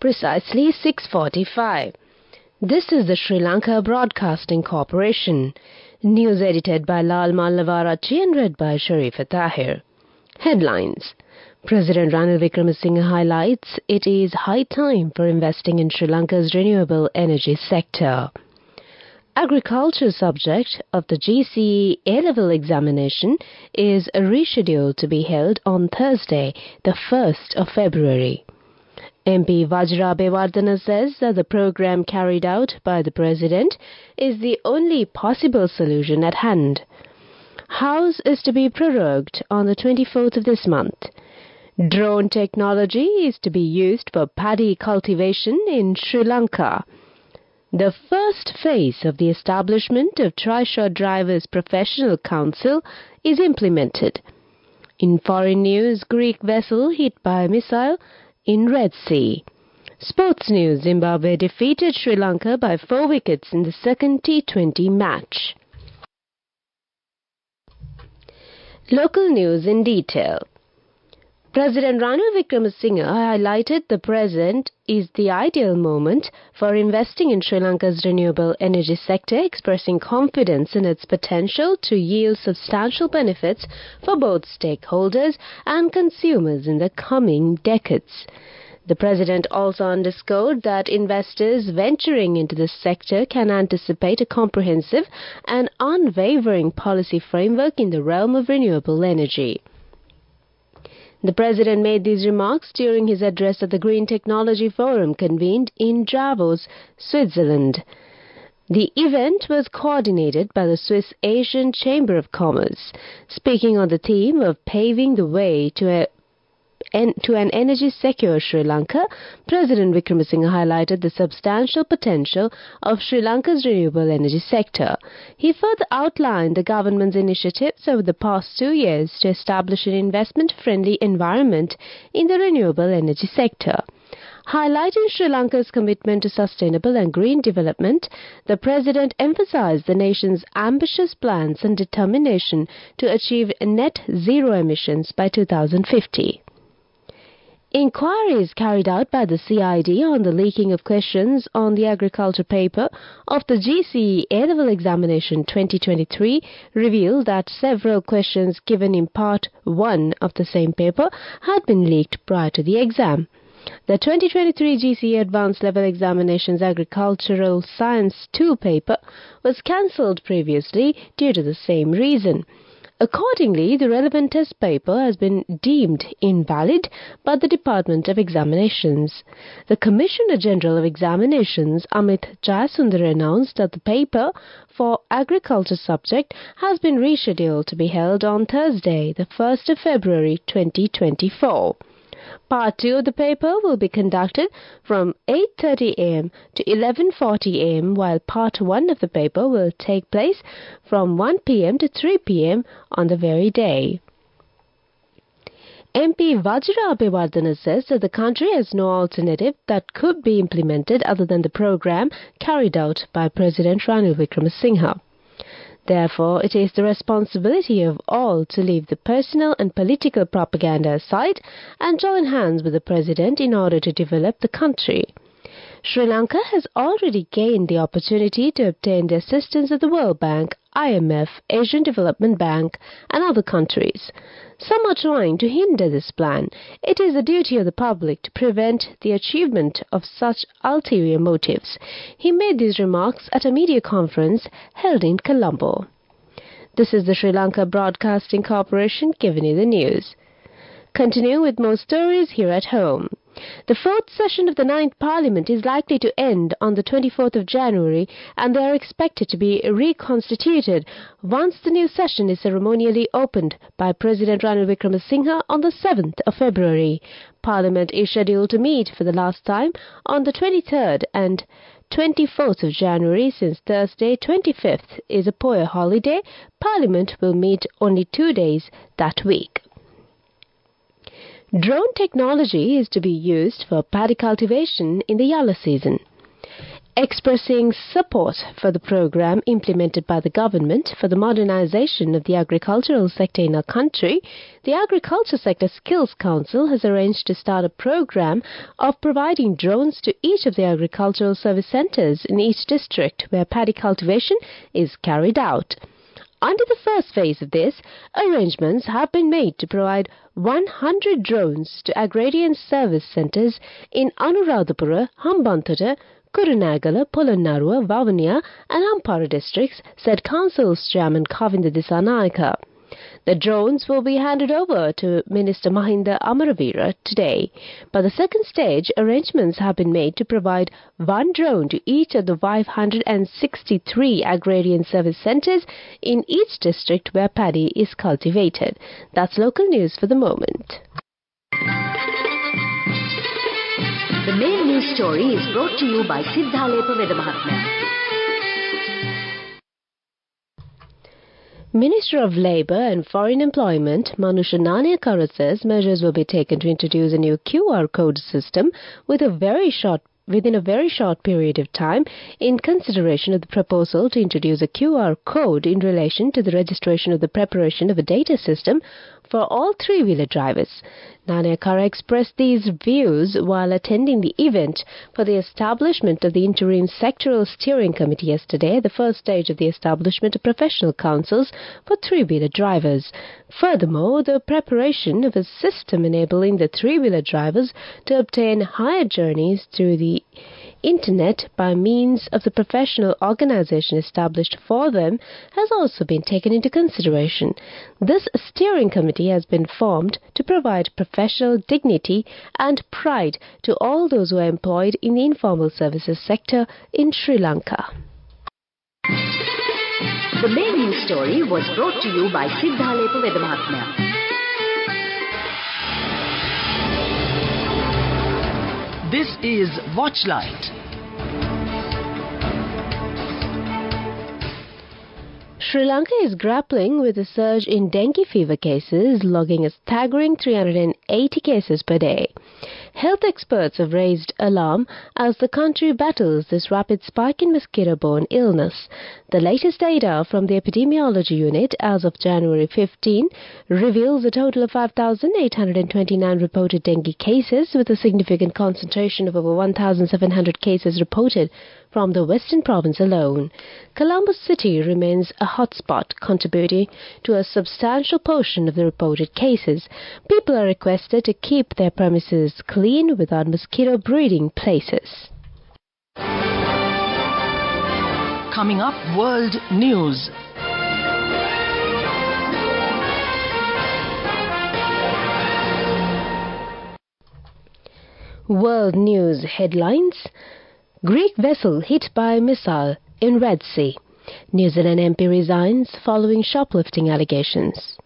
precisely 6:45. This is the Sri Lanka Broadcasting Corporation. News edited by Lal Mallavarachi and read by Sharifa Tahir. Headlines. President Ranil Wickremesinghe highlights it is high time for investing in Sri Lanka's renewable energy sector. Agriculture subject of the GCE A-level examination is rescheduled to be held on Thursday, the 1st of February. MP Vajra Bewardena says that the program carried out by the President is the only possible solution at hand. House is to be prorogued on the 24th of this month. Drone technology is to be used for paddy cultivation in Sri Lanka. The first phase of the establishment of Trishaw Drivers Professional Council is implemented. In foreign news, Greek vessel hit by a missile in Red Sea. Sports news, Zimbabwe defeated Sri Lanka by 4 wickets in the second T20 match. Local news in detail. President Ranil Wickremesinghe highlighted the present is the ideal moment for investing in Sri Lanka's renewable energy sector, expressing confidence in its potential to yield substantial benefits for both stakeholders and consumers in the coming decades. The President also underscored that investors venturing into this sector can anticipate a comprehensive and unwavering policy framework in the realm of renewable energy. The President made these remarks during his address at the Green Technology Forum convened in Davos, Switzerland. The event was coordinated by the Swiss Asian Chamber of Commerce. Speaking on the theme of paving the way to an energy-secure Sri Lanka, President Wickremesinghe highlighted the substantial potential of Sri Lanka's renewable energy sector. He further outlined the government's initiatives over the past 2 years to establish an investment-friendly environment in the renewable energy sector. Highlighting Sri Lanka's commitment to sustainable and green development, the President emphasized the nation's ambitious plans and determination to achieve net zero emissions by 2050. Inquiries carried out by the CID on the leaking of questions on the agriculture paper of the GCE A-level examination 2023 revealed that several questions given in Part 1 of the same paper had been leaked prior to the exam. The 2023 GCE Advanced Level Examinations Agricultural Science 2 paper was cancelled previously due to the same reason. Accordingly, the relevant test paper has been deemed invalid by the Department of Examinations. The Commissioner General of Examinations, Amit Jayasundar, announced that the paper for agriculture subject has been rescheduled to be held on Thursday, the 1st of February 2024. Part 2 of the paper will be conducted from 8:30 a.m. to 11:40 a.m., while Part 1 of the paper will take place from 1 p.m. to 3 p.m. on the very day. MP Vajra Bewardena says that the country has no alternative that could be implemented other than the program carried out by President Ranil Wickremesinghe. Therefore, it is the responsibility of all to leave the personal and political propaganda aside and join hands with the President in order to develop the country. Sri Lanka has already gained the opportunity to obtain the assistance of the World Bank, IMF, Asian Development Bank, and other countries. Some are trying to hinder this plan. It is the duty of the public to prevent the achievement of such ulterior motives. He made these remarks at a media conference held in Colombo. This is the Sri Lanka Broadcasting Corporation giving you the news. Continue with more stories here at home. The fourth session of the 9th Parliament is likely to end on the 24th of January, and they are expected to be reconstituted once the new session is ceremonially opened by President Ranil Wickremesinghe on the 7th of February. Parliament is scheduled to meet for the last time on the 23rd and 24th of January. Since Thursday, 25th, is a Poya holiday, Parliament will meet only 2 days that week. Drone technology is to be used for paddy cultivation in the yellow season. Expressing support for the program implemented by the government for the modernization of the agricultural sector in our country, the Agriculture Sector Skills Council has arranged to start a program of providing drones to each of the agricultural service centers in each district where paddy cultivation is carried out. Under the first phase of this, arrangements have been made to provide 100 drones to agrarian service centers in Anuradhapura, Hambantota, Kurunegala, Polonnaruwa, Vavuniya and Ampara districts, said Council's Chairman Kavinda Dissanayake. The drones will be handed over to Minister Mahinda Amaravira today. By the second stage, arrangements have been made to provide one drone to each of the 563 agrarian service centers in each district where paddy is cultivated. That's local news for the moment. The main news story is brought to you by Sinhala. Minister of Labour and Foreign Employment Manusha Nanayakkara says measures will be taken to introduce a new QR code system within a very short period of time in consideration of the proposal to introduce a QR code in relation to the registration of the preparation of a data system for all three-wheeler drivers. Nanayakkara expressed these views while attending the event for the establishment of the Interim Sectoral Steering Committee yesterday, the first stage of the establishment of professional councils for three-wheeler drivers. Furthermore, the preparation of a system enabling the three-wheeler drivers to obtain hire journeys through the Internet by means of the professional organization established for them has also been taken into consideration. This steering committee has been formed to provide professional dignity and pride to all those who are employed in the informal services sector in Sri Lanka. The main news story was brought to you by Sinhala. This is Watchlight. Sri Lanka is grappling with a surge in dengue fever cases, logging a staggering 380 cases per day. Health experts have raised alarm as the country battles this rapid spike in mosquito-borne illness. The latest data from the epidemiology unit as of January 15 reveals a total of 5,829 reported dengue cases, with a significant concentration of over 1,700 cases reported from the western province alone. Colombo City remains a hotspot, contributing to a substantial portion of the reported cases. People are requested to keep their premises clean without mosquito breeding places. Coming up, World News. World News headlines. Greek vessel hit by missile in Red Sea. New Zealand MP resigns following shoplifting allegations.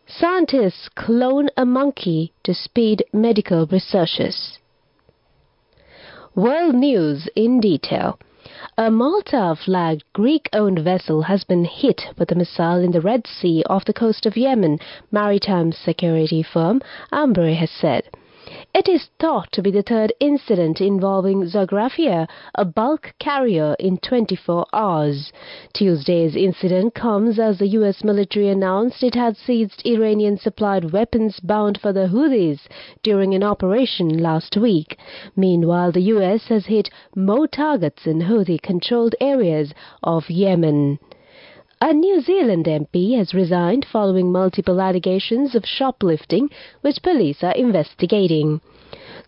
Scientists clone a monkey to speed medical researches. World News in detail. A Malta-flagged Greek-owned vessel has been hit with a missile in the Red Sea off the coast of Yemen, maritime security firm Ambre has said. It is thought to be the third incident involving Zographia, a bulk carrier, in 24 hours. Tuesday's incident comes as the U.S. military announced it had seized Iranian-supplied weapons bound for the Houthis during an operation last week. Meanwhile, the U.S. has hit more targets in Houthi-controlled areas of Yemen. A New Zealand MP has resigned following multiple allegations of shoplifting, which police are investigating.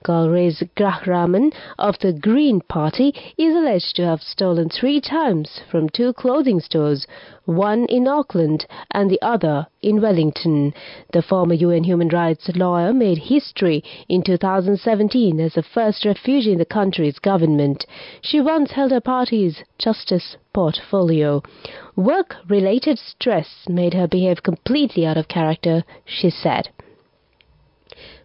Galraith Grahraman of the Green Party is alleged to have stolen 3 times from 2 clothing stores, one in Auckland and the other in Wellington. The former UN human rights lawyer made history in 2017 as the first refugee in the country's government. She once held her party's justice portfolio. Work-related stress made her behave completely out of character, she said.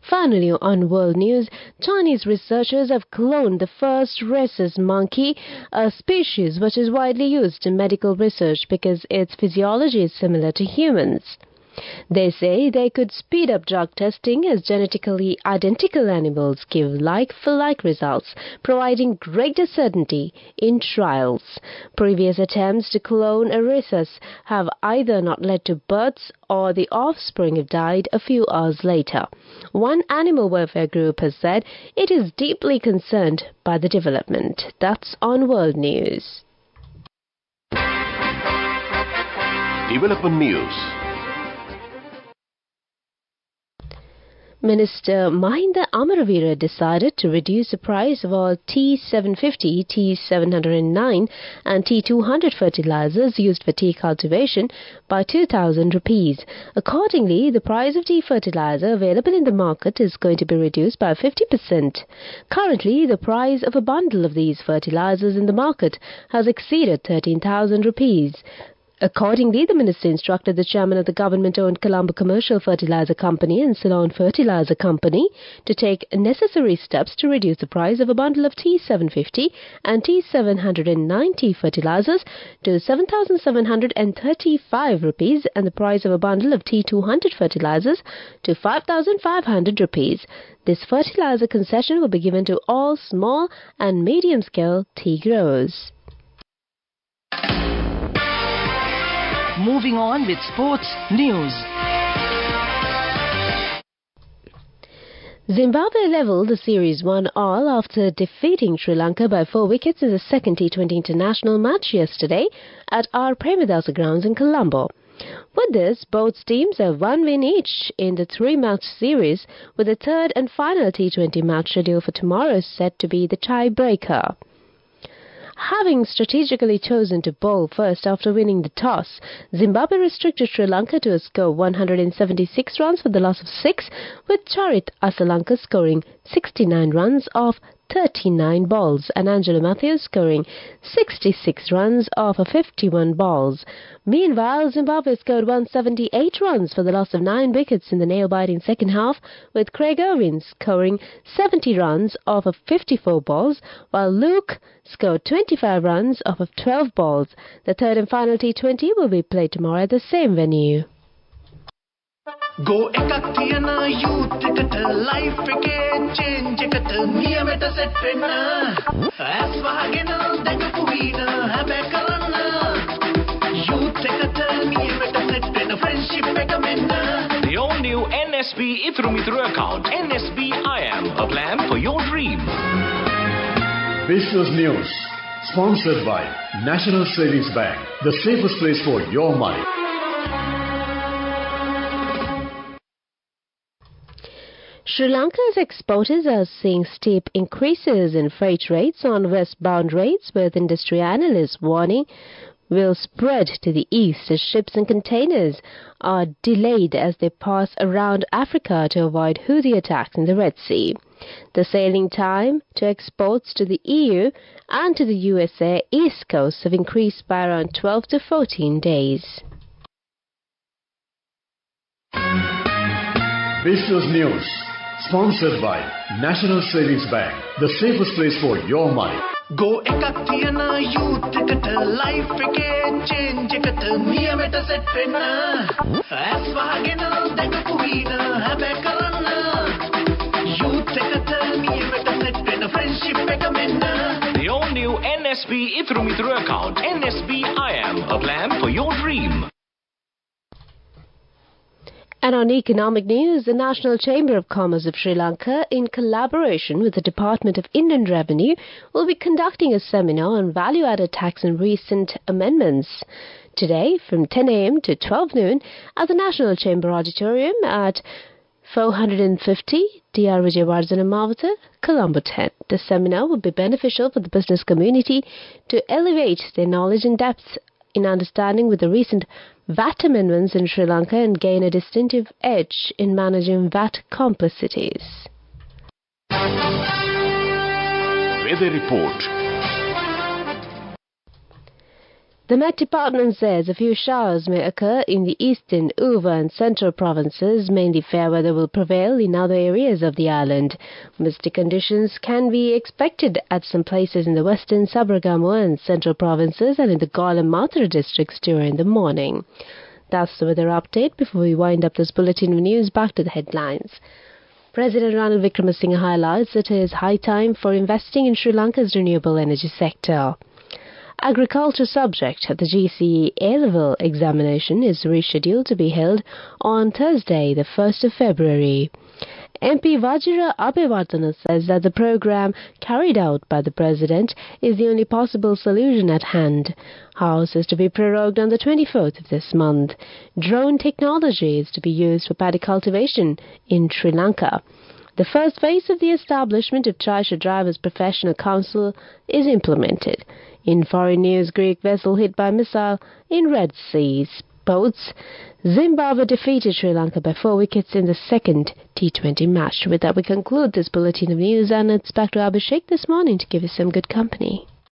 Finally, on World News, Chinese researchers have cloned the first rhesus monkey, a species which is widely used in medical research because its physiology is similar to humans. They say they could speed up drug testing as genetically identical animals give like-for-like results, providing greater certainty in trials. Previous attempts to clone a rhesus have either not led to births or the offspring have died a few hours later. One animal welfare group has said it is deeply concerned by the development. That's on World News. Development News. Minister Mahinda Amaraveera decided to reduce the price of all T750, T709 and T200 fertilizers used for tea cultivation by 2,000 rupees. Accordingly, the price of tea fertilizer available in the market is going to be reduced by 50%. Currently, the price of a bundle of these fertilizers in the market has exceeded 13,000 rupees. Accordingly, the minister instructed the chairman of the government-owned Colombo Commercial Fertilizer Company and Ceylon Fertilizer Company to take necessary steps to reduce the price of a bundle of T750 and T790 fertilizers to 7,735 rupees and the price of a bundle of T200 fertilizers to 5,500 rupees. This fertilizer concession will be given to all small and medium-scale tea growers. Moving on with sports news. Zimbabwe levelled the series 1-1 after defeating Sri Lanka by 4 wickets in the second T20 international match yesterday at R. Premadasa grounds in Colombo. With this, both teams have one win each in the three-match series, with the third and final T20 match scheduled for tomorrow set to be the tie-breaker. Having strategically chosen to bowl first after winning the toss, Zimbabwe restricted Sri Lanka to a score of 176 runs for the loss of 6, with Charit Asalanka scoring 69 runs off 39 balls and Angelo Matthews scoring 66 runs off of 51 balls. Meanwhile, Zimbabwe scored 178 runs for the loss of 9 wickets in the nail-biting second half, with Craig Irwin scoring 70 runs off of 54 balls, while Luke scored 25 runs off of 12 balls. The third and final T20 will be played tomorrow at the same venue. Go ekak thiyana youth eකට life එකේ change එකට නියමෙට set වෙන්න ඇස් වහගෙන දැකපු වීන හැබැයි කරන්න youth එකට නියමෙට set වෙන්න friendship එක මෙන්න. The all-new NSB Ithru Mithru account. NSB IM, a plan for your dream. Business News, sponsored by National Savings Bank, the safest place for your money. Sri Lanka's exporters are seeing steep increases in freight rates on westbound rates, with industry analysts warning will spread to the east as ships and containers are delayed as they pass around Africa to avoid Houthi attacks in the Red Sea. The sailing time to exports to the EU and to the USA East Coast have increased by around 12 to 14 days. Business News, sponsored by National Savings Bank, the safest place for your money. Go ekak thiyana youth එකට life එකේ change එකට නියමෙට set වෙන්න ඇස් වහගෙන දැකපු වීන හැබැයි කරන්න youth එකට නියමෙට set වෙන්න friendship එක මෙන්න. The all-new NSB Ithru Mithru account. NSB IM, a plan for your dream. And on economic news, the National Chamber of Commerce of Sri Lanka, in collaboration with the Department of Inland Revenue, will be conducting a seminar on value-added tax and recent amendments today from 10 a.m. to 12 noon at the National Chamber Auditorium at 450 DR Vijayawardena Mavata, Colombo 10. The seminar will be beneficial for the business community to elevate their knowledge and depth in understanding with the recent VAT amendments in Sri Lanka and gain a distinctive edge in managing VAT complexities. Weather report. The Met Department says a few showers may occur in the eastern, Uva and central provinces. Mainly fair weather will prevail in other areas of the island. Misty conditions can be expected at some places in the western, Sabaragamuwa and central provinces and in the Galle and Mathura districts during the morning. That's the weather update. Before we wind up this bulletin of news, back to the headlines. President Ranil Wickremesinghe highlights it is high time for investing in Sri Lanka's renewable energy sector. Agriculture subject at the GCE A-level examination is rescheduled to be held on Thursday, the 1st of February. MP Vajira Abhivardhana says that the program carried out by the President is the only possible solution at hand. House is to be prorogued on the 24th of this month. Drone technology is to be used for paddy cultivation in Sri Lanka. The first phase of the establishment of Trisha Drivers Professional Council is implemented. In foreign news, Greek vessel hit by missile in Red Sea. Sports, Zimbabwe defeated Sri Lanka by 4 wickets in the second T20 match. With that, we conclude this bulletin of news, and it's back to Abhishek this morning to give you some good company.